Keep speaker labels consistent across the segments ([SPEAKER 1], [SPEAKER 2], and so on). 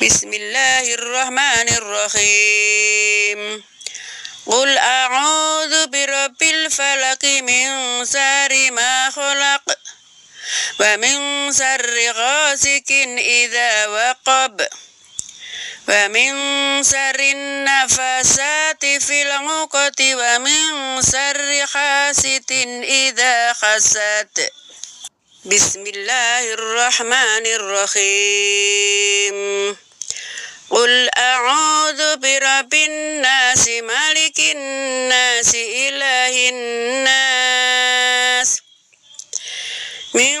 [SPEAKER 1] Bismillahirrahmanirrahim. Qul a'udzu birabbil falaq min syarri ma khalaq wa min syarri ghasikin idza waqab wa min syarri nafasati fil 'uqati wa min syarri hasidin idza hasad. Bismillahirrahmanirrahim. Qul a'udzu birabbin nasi malikin nasi ilahin nas min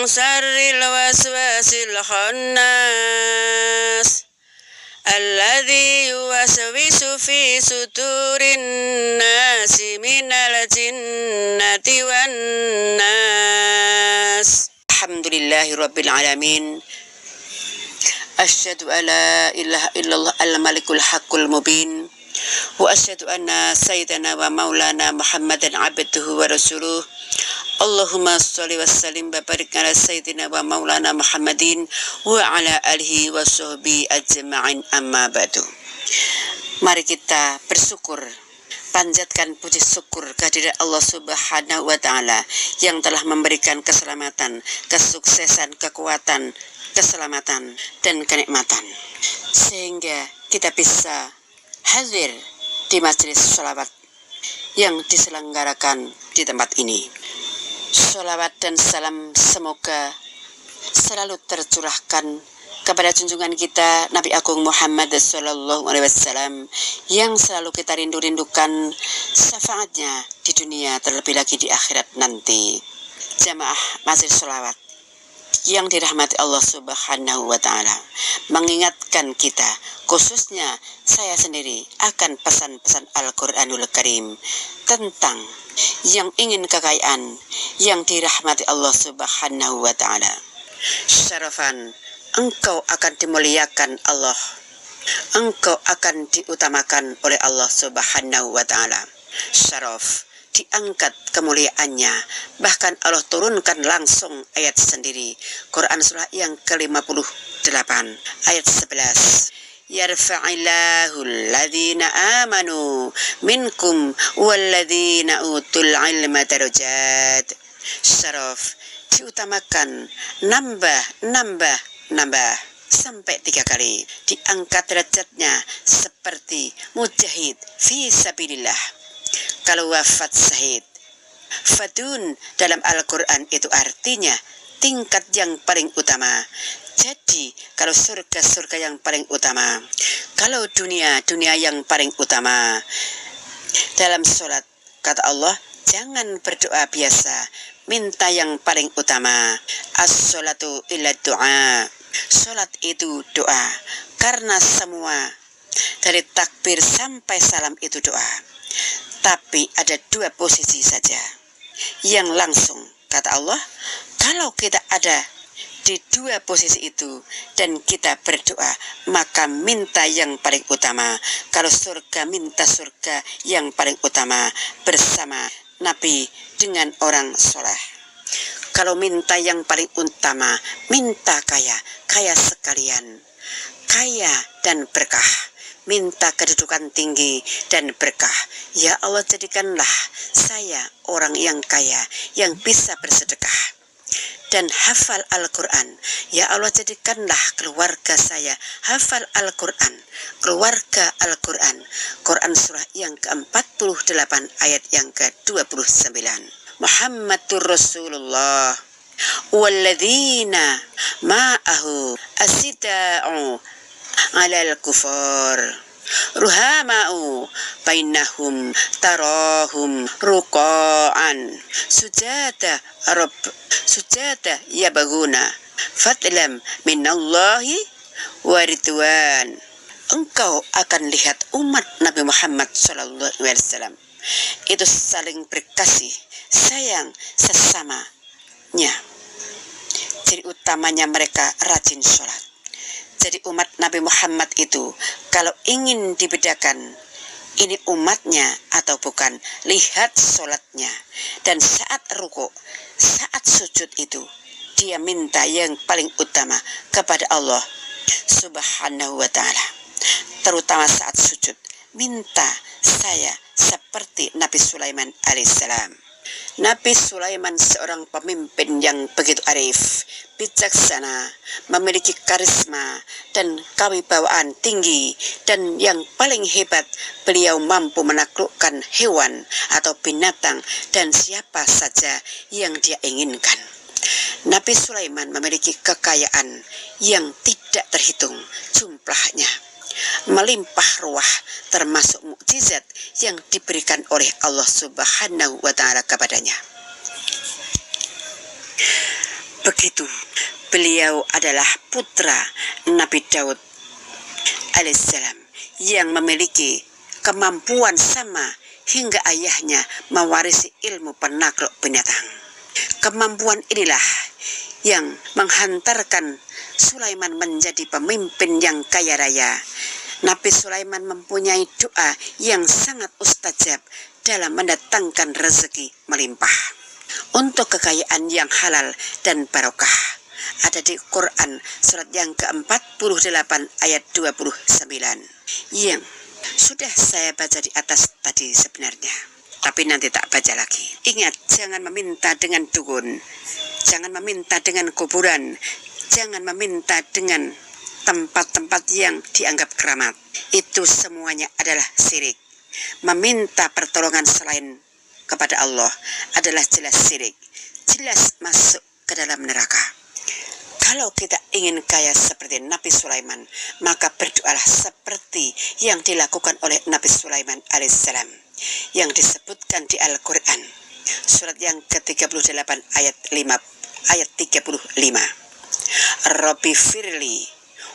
[SPEAKER 1] syarril waswasil khannas alladzi yuwaswisu fi sudurin nasi minal jinnati wan nas. Alhamdulillahirabbil alamin. Asyhadu alla ilaha illallah al-malikul haqqul mubin wa asyhadu anna sayyidana wa maulana Muhammadan abduhu wa rasuluh. Allahumma sholli wa sallim wa barik ala sayyidina wa maulana Muhammadin wa ala alihi wa sahbihi ajma'in, amma ba'du. Mari kita bersyukur, panjatkan puji syukur kehadirat Allah Subhanahu wa taala yang telah memberikan keselamatan, kesuksesan, kekuatan, keselamatan dan kenikmatan sehingga kita bisa hadir di majelis sholawat yang diselenggarakan di tempat ini. Sholawat dan salam semoga selalu tercurahkan kepada junjungan kita Nabi Agung Muhammad sallallahu alaihi wasallam yang selalu kita rindu-rindukan syafaatnya di dunia, terlebih lagi di akhirat nanti. Jamaah majelis sholawat yang dirahmati Allah Subhanahu wa ta'ala, mengingatkan kita, khususnya saya sendiri, akan pesan-pesan Al-Quranul Karim tentang yang ingin kekayaan yang dirahmati Allah Subhanahu wa ta'ala. Syarafan, engkau akan dimuliakan Allah, engkau akan diutamakan oleh Allah Subhanahu wa ta'ala. Syaraf, diangkat kemuliaannya, bahkan Allah turunkan langsung ayat sendiri. Quran surah yang ke-58 ayat 11. Yarfa'illahu alladhina amanu minkum walladhina utul ilma darajat. Syaraf, diutamakan, nambah sampai 3 kali, diangkat derajatnya seperti mujahid fi sabilillah. Kalau wafat syahid, fadun dalam Al-Quran itu artinya tingkat yang paling utama. Jadi kalau surga yang paling utama, kalau dunia yang paling utama. Dalam sholat kata Allah, jangan berdoa biasa, minta yang paling utama. As-sholatu illa doa. Sholat itu doa, karena semua dari takbir sampai salam itu doa. Tapi ada 2 posisi saja yang langsung, kata Allah, kalau kita ada di 2 posisi itu dan kita berdoa, maka minta yang paling utama. Kalau surga, minta surga yang paling utama bersama Nabi dengan orang soleh. Kalau minta yang paling utama, minta kaya sekalian, kaya dan berkah. Minta kedudukan tinggi dan berkah. Ya Allah, jadikanlah saya orang yang kaya, yang bisa bersedekah dan hafal Al-Quran. Ya Allah, jadikanlah keluarga saya hafal Al-Quran, keluarga Al-Quran. Quran surah yang ke-48 ayat yang ke-29. Muhammadur Rasulullah walladzina ma'ahu asida'u alal kufar ruhama'u bainahum tarahum ruqa'an sujada yabaguna fadlam minallahi waridwan. Engkau akan lihat umat Nabi Muhammad sallallahu alaihi wasallam itu saling berkasih sayang sesamanya. Jadi utamanya mereka rajin sholat. Jadi umat Nabi Muhammad itu kalau ingin dibedakan ini umatnya atau bukan, lihat sholatnya. Dan saat ruku, saat sujud itu dia minta yang paling utama kepada Allah Subhanahu wa ta'ala. Terutama saat sujud, minta saya seperti Nabi Sulaiman alaihissalam. Nabi Sulaiman seorang pemimpin yang begitu arif, bijaksana, memiliki karisma dan kewibawaan tinggi, dan yang paling hebat, beliau mampu menaklukkan hewan atau binatang dan siapa saja yang dia inginkan. Nabi Sulaiman memiliki kekayaan yang tidak terhitung jumlahnya, melimpah ruah, termasuk mukjizat yang diberikan oleh Allah Subhanahu wa ta'ala kepadanya. Begitu, beliau adalah putra Nabi Daud alaihissalam yang memiliki kemampuan sama hingga ayahnya mewarisi ilmu penakluk binatang. Kemampuan inilah yang menghantarkan Sulaiman menjadi pemimpin yang kaya raya. Nabi Sulaiman mempunyai doa yang sangat mustajab dalam mendatangkan rezeki melimpah. Untuk kekayaan yang halal dan barokah, ada di Quran surat yang ke-48 ayat 29 yang sudah saya baca di atas tadi sebenarnya, tapi nanti tak baca lagi. Ingat, jangan meminta dengan dukun, jangan meminta dengan kuburan, jangan meminta dengan tempat-tempat yang dianggap keramat. Itu semuanya adalah syirik. Meminta pertolongan selain kepada Allah adalah jelas syirik, jelas masuk ke dalam neraka. Kalau kita ingin kaya seperti Nabi Sulaiman, maka berdoalah seperti yang dilakukan oleh Nabi Sulaiman alaihissalam yang disebutkan di Al-Quran surat yang ke-38 ayat 35. Rabbi firli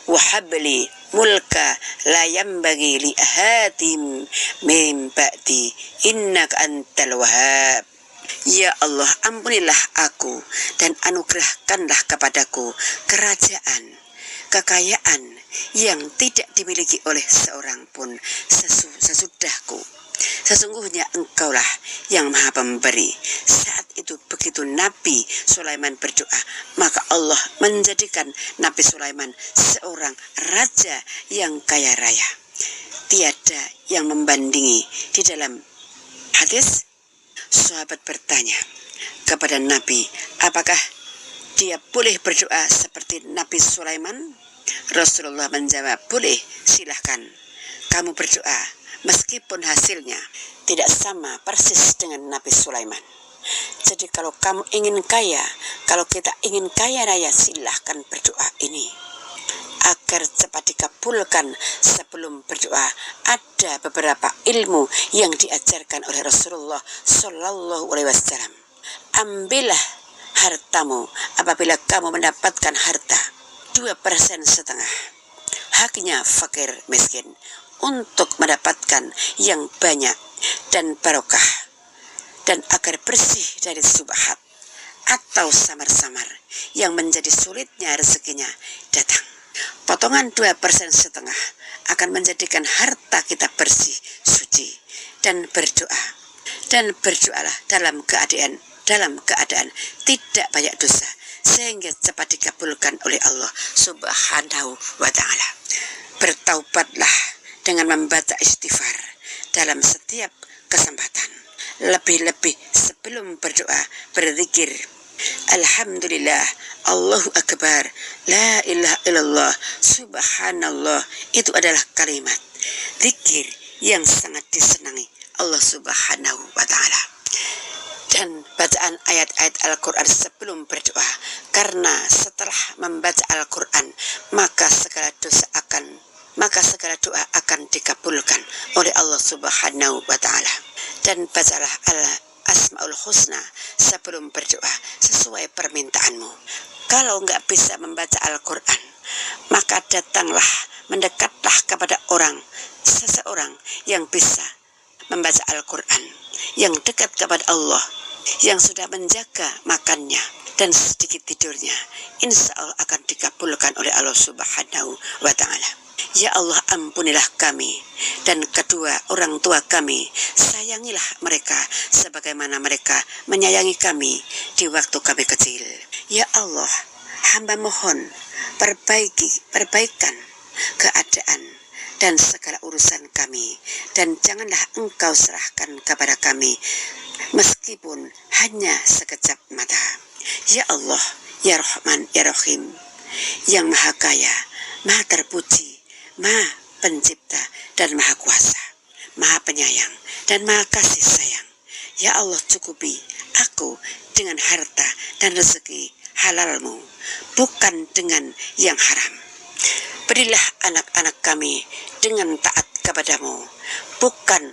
[SPEAKER 1] wahabli mulka la yambagi li ahadim min ba'di innaka antal wahhab. Ya Allah, ampunilah aku dan anugerahkanlah kepadaku kerajaan, kekayaan yang tidak dimiliki oleh seorang pun sesudahku. Sesungguhnya engkaulah yang maha pemberi. Saat itu begitu Nabi Sulaiman berdoa, maka Allah menjadikan Nabi Sulaiman seorang raja yang kaya raya. Tiada yang membandingi. Di dalam hadis, sahabat bertanya kepada Nabi, apakah dia boleh berdoa seperti Nabi Sulaiman? Rasulullah menjawab, boleh, silahkan kamu berdoa, meskipun hasilnya tidak sama persis dengan Nabi Sulaiman. Jadi kalau kamu ingin kaya, kalau kita ingin kaya raya, silahkan berdoa ini agar cepat dikabulkan. Sebelum berdoa, ada beberapa ilmu yang diajarkan oleh Rasulullah Shallallahu Alaihi Wasallam. Ambillah hartamu apabila kamu mendapatkan harta 2% setengah, haknya fakir miskin, untuk mendapatkan yang banyak dan barokah, dan agar bersih dari subhat atau samar-samar yang menjadi sulitnya rezekinya datang. Potongan 2% setengah akan menjadikan harta kita bersih, suci, dan berdoa. Dan berdoalah dalam keadaan tidak banyak dosa, sehingga cepat dikabulkan oleh Allah Subhanahu wa ta'ala. Bertaubatlah dengan membaca istighfar dalam setiap kesempatan. Lebih-lebih sebelum berdoa, berzikir. Alhamdulillah, Allahu Akbar, La ilaha illallah, Subhanallah. Itu adalah kalimat zikir yang sangat disenangi Allah Subhanahu wa ta'ala. Dan bacaan ayat-ayat Al-Quran sebelum berdoa, karena setelah membaca Al-Quran maka segala segala doa akan dikabulkan oleh Allah Subhanahu wa ta'ala. Dan bacalah Asmaul Husna sebelum berdoa sesuai permintaanmu. Kalau enggak bisa membaca Al-Quran, maka datanglah, mendekatlah kepada seseorang yang bisa membaca Al-Quran, yang dekat kepada Allah, yang sudah menjaga makannya dan sedikit tidurnya. Insya Allah akan dikabulkan oleh Allah Subhanahu wa ta'ala. Ya Allah, ampunilah kami dan kedua orang tua kami. Sayangilah mereka sebagaimana mereka menyayangi kami di waktu kami kecil. Ya Allah, hamba mohon perbaikan keadaan dan segala urusan kami, dan janganlah engkau serahkan kepada kami meskipun hanya sekejap mata. Ya Allah, ya Rahman, ya Rahim, yang maha kaya, maha terpuji, maha pencipta dan maha kuasa, maha penyayang dan maha kasih sayang. Ya Allah, cukupi aku dengan harta dan rezeki halalmu, bukan dengan yang haram. Berilah anak-anak kami dengan taat kepadamu, bukan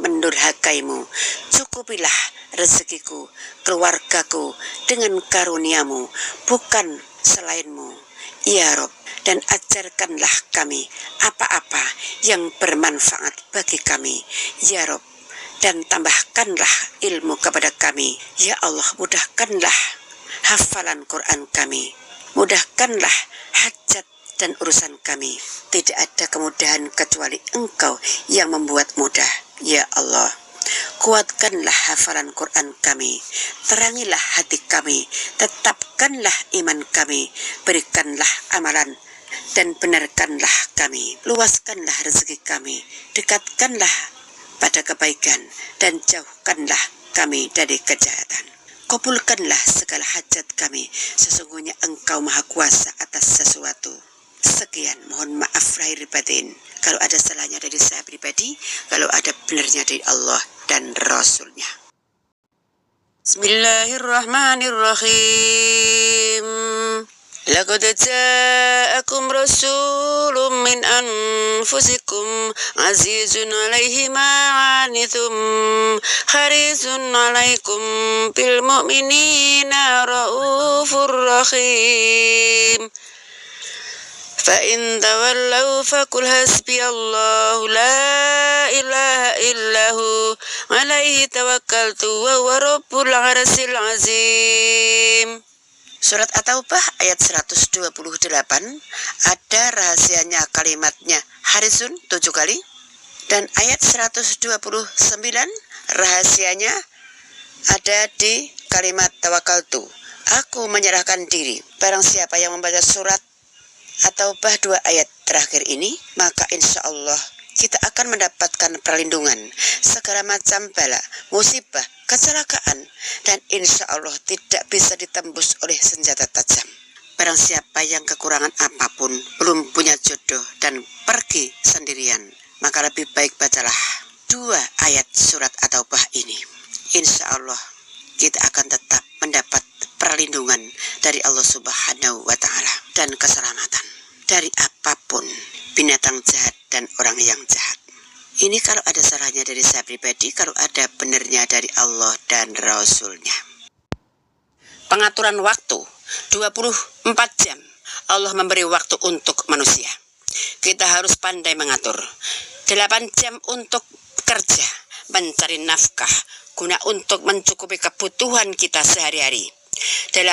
[SPEAKER 1] mendurhakaimu. Cukupilah rezekiku, keluargaku dengan karuniamu, bukan selainmu. Ya Rob, dan ajarkanlah kami apa-apa yang bermanfaat bagi kami. Ya Rob, dan tambahkanlah ilmu kepada kami. Ya Allah, mudahkanlah hafalan Quran kami, mudahkanlah hajat dan urusan kami. Tidak ada kemudahan kecuali Engkau yang membuat mudah. Ya Allah, kuatkanlah hafalan Quran kami, terangilah hati kami, tetapkanlah iman kami, berikanlah amalan dan benarkanlah kami, luaskanlah rezeki kami, dekatkanlah pada kebaikan dan jauhkanlah kami dari kejahatan. Kabulkanlah segala hajat kami, sesungguhnya Engkau maha kuasa atas sesuatu. Sekian, mohon maaf lahir batin kalau ada salahnya dari saya pribadi, kalau ada benarnya dari Allah dan Rasulnya. Bismillahirrahmanirrahim. Laqad ja'akum rasulun min anfusikum azizun 'alaihi ma 'anittum harisun 'alaikum bil mu'minina raufur rahim. Fa in tawallaw faqul hasbiyallahu la ilaha illahu 'alaihi tawakkaltu wa huwa rabbul 'arsyil 'azim. Surat At-Taubah ayat 128, ada rahasianya kalimatnya harisun 7 kali, dan ayat 129 rahasianya ada di kalimat tawakaltu, aku menyerahkan diri. Barang siapa yang membaca surat At-Taubah 2 ayat terakhir ini, maka insya Allah kita akan mendapatkan perlindungan segala macam bala, musibah, kecelakaan, dan insya Allah tidak bisa ditembus oleh senjata tajam. Barang siapa yang kekurangan apapun, belum punya jodoh dan pergi sendirian, maka lebih baik bacalah 2 ayat surat At-Taubah ini. Insya Allah kita akan tetap mendapat perlindungan dari Allah Subhanahu wa Ta'ala dan keselamatan dari apapun binatang jahat dan orang yang jahat. Ini kalau ada salahnya dari saya pribadi, kalau ada benarnya dari Allah dan Rasulnya. Pengaturan waktu 24 jam. Allah memberi waktu untuk manusia. Kita harus pandai mengatur. 8 jam untuk kerja, mencari nafkah, guna untuk mencukupi kebutuhan kita sehari-hari. 8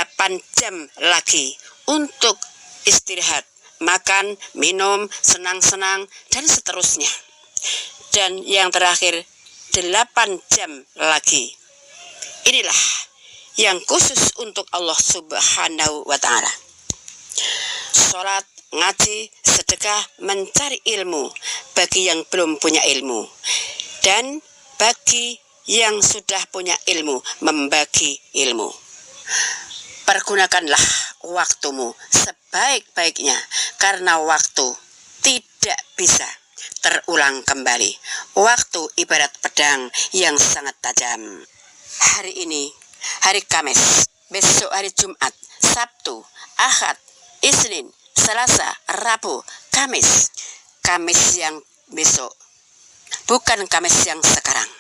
[SPEAKER 1] jam lagi untuk istirahat, makan, minum, senang-senang, dan seterusnya. Dan yang terakhir 8 jam lagi. Inilah yang khusus untuk Allah Subhanahu wa Ta'ala. Sholat, ngaji, sedekah, mencari ilmu bagi yang belum punya ilmu, dan bagi yang sudah punya ilmu membagi ilmu. Pergunakanlah waktumu sebaik-baiknya, karena waktu tidak bisa terulang kembali. Waktu ibarat pedang yang sangat tajam. Hari ini hari Kamis, besok hari Jumat, Sabtu, Ahad, Isnin, Selasa, Rabu, Kamis. Kamis yang besok, bukan Kamis yang sekarang.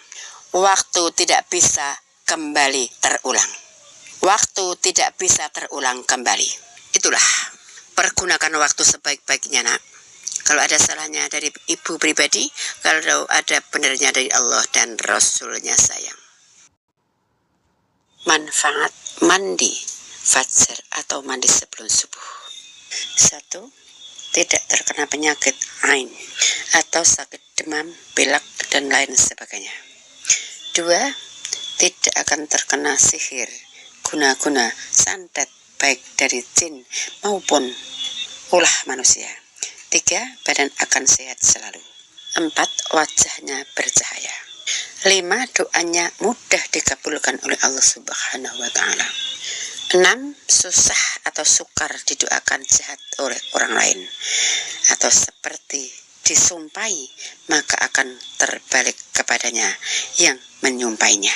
[SPEAKER 1] Waktu tidak bisa kembali terulang. Waktu tidak bisa terulang kembali. Itulah, pergunakan waktu sebaik-baiknya, nak. Kalau ada salahnya dari ibu pribadi, kalau ada benarnya dari Allah dan Rasulnya, sayang. Manfaat mandi fajar atau mandi sebelum subuh. 1. Tidak terkena penyakit ain atau sakit demam, pilek, dan lain sebagainya. 2. Tidak akan terkena sihir, guna-guna, santet, baik dari jin maupun ulah manusia. 3. Badan akan sehat selalu. 4. Wajahnya bercahaya. 5. Doanya mudah dikabulkan oleh Allah Subhanahu wa Ta'ala. 6. Susah atau sukar didoakan jahat oleh orang lain, atau seperti disumpahi maka akan terbalik kepadanya yang menyumpainya.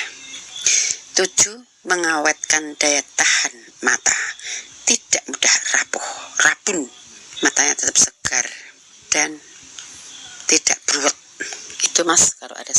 [SPEAKER 1] 7. Mengawetkan daya tahan mata, tidak mudah rabun, matanya tetap segar dan tidak beruat. Itu mas kalau ada